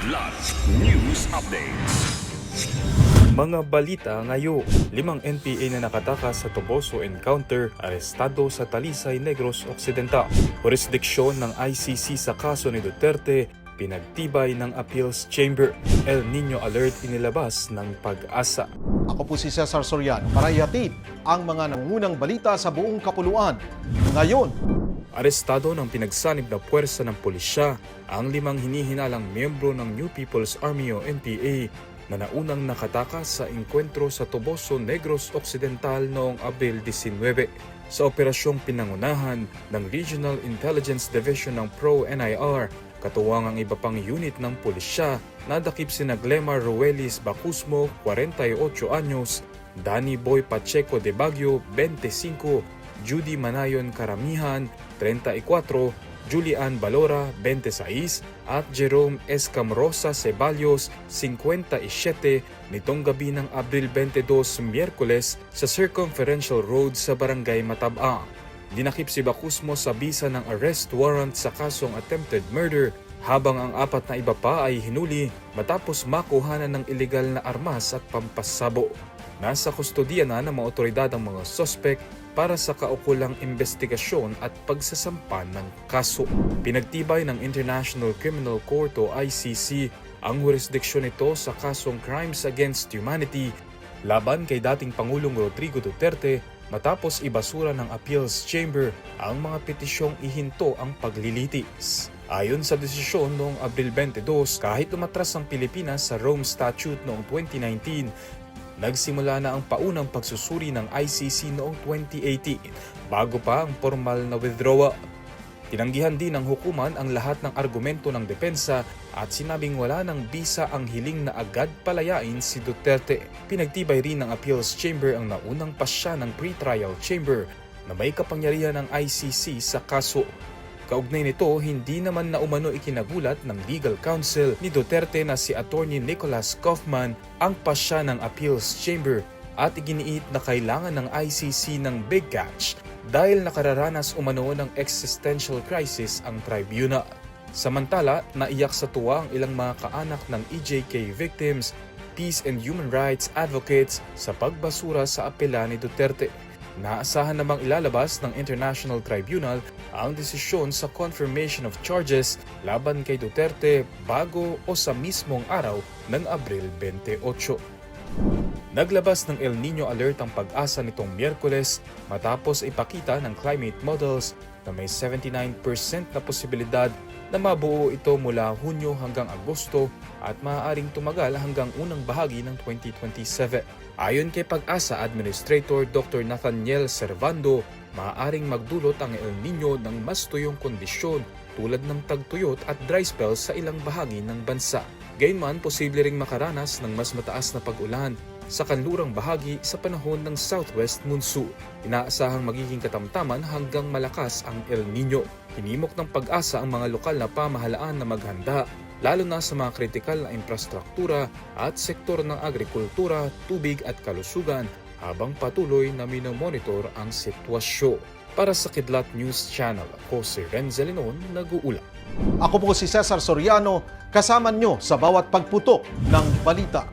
Kidlat News Updates. Mga balita ngayon, 5 NPA na nakatakas sa Toboso encounter, arestado sa Talisay, Negros Occidental. Jurisdiksyon ng ICC sa kaso ni Duterte, pinagtibay ng Appeals Chamber. El Nino Alert inilabas ng Pag-asa. Ako po si Cesar Soriano para ihatid ang mga nangungunang balita sa buong kapuluan. Ngayon, Arestado ng pinagsanib na puwersa ng pulisya ang 5 hinihinalang miyembro ng New People's Army o NPA na naunang nakatakas sa engkwentro sa Toboso, Negros Occidental noong Abril 19 sa operasyong pinangunahan ng Regional Intelligence Division ng Pro-NIR, katuwang ang iba pang unit ng pulisya. Nadakip sina Glemar Ruelis Bacusmo, 48 anyos, Danny Boy Pacheco de Baguio, 25, Judy Manayon Karamihan, 34, Julian Balora, 26, at Jerome Escamrosa Ceballos, 57, nitong gabi ng Abril 22, Miyerkules sa Circumferential Road sa Barangay Matabang. Dinakip si Bacusmo sa bisa ng arrest warrant sa kasong attempted murder, habang ang 4 na iba pa ay hinuli matapos makuhanan ng ilegal na armas at pampasabo. Nasa kustodiya na ng mga otoridad ang mga sospek para sa kaukulang investigasyon at pagsasampa ng kaso. Pinagtibay ng International Criminal Court o ICC ang jurisdiksyon nito sa kasong Crimes Against Humanity laban kay dating Pangulong Rodrigo Duterte matapos ibasura ng Appeals Chamber ang mga petisyong ihinto ang paglilitis. Ayon sa desisyon noong Abril 22, kahit umatras ang Pilipinas sa Rome Statute noong 2019, nagsimula na ang paunang pagsusuri ng ICC noong 2018 bago pa ang formal na withdrawal. Tinanggihan din ng hukuman ang lahat ng argumento ng depensa at sinabing wala ng bisa ang hiling na agad palayain si Duterte. Pinagtibay rin ng Appeals Chamber ang naunang pasya ng pre-trial chamber na may kapangyarihan ng ICC sa kaso. Kaugnay nito, hindi naman na umano ikinagulat ng legal counsel ni Duterte na si Attorney Nicholas Kaufman ang pasya ng Appeals Chamber at iginiit na kailangan ng ICC ng big catch dahil nakararanas umano ng existential crisis ang tribunal. Samantala, naiyak sa tuwa ang ilang mga kaanak ng EJK victims, peace and human rights advocates sa pagbasura sa apela ni Duterte. Naasahan namang ilalabas ng International Tribunal ang desisyon sa confirmation of charges laban kay Duterte bago o sa mismong araw ng Abril 28. Naglabas ng El Nino Alert ang Pag-asa nitong Miyerkules matapos ipakita ng climate models na may 79% na posibilidad na mabuo ito mula Hunyo hanggang Agosto at maaaring tumagal hanggang unang bahagi ng 2027. Ayon kay Pag-asa Administrator Dr. Nathaniel Servando, maaaring magdulot ang El Nino ng mas tuyong kondisyon tulad ng tagtuyot at dry spell sa ilang bahagi ng bansa. Gayunman, posible ring makaranas ng mas mataas na pag-ulan sa kanlurang bahagi sa panahon ng southwest monsoon. Inaasahang magiging katamtaman hanggang malakas ang El Nino. Hinimok ng Pag-asa ang mga lokal na pamahalaan na maghanda, lalo na sa mga kritikal na infrastruktura at sektor ng agrikultura, tubig at kalusugan habang patuloy na minomonitor ang sitwasyon. Para sa Kidlat News Channel, ako si Renzel Linon, nag-uulat. ako po si Cesar Soriano, kasama nyo sa bawat pagputok ng balita.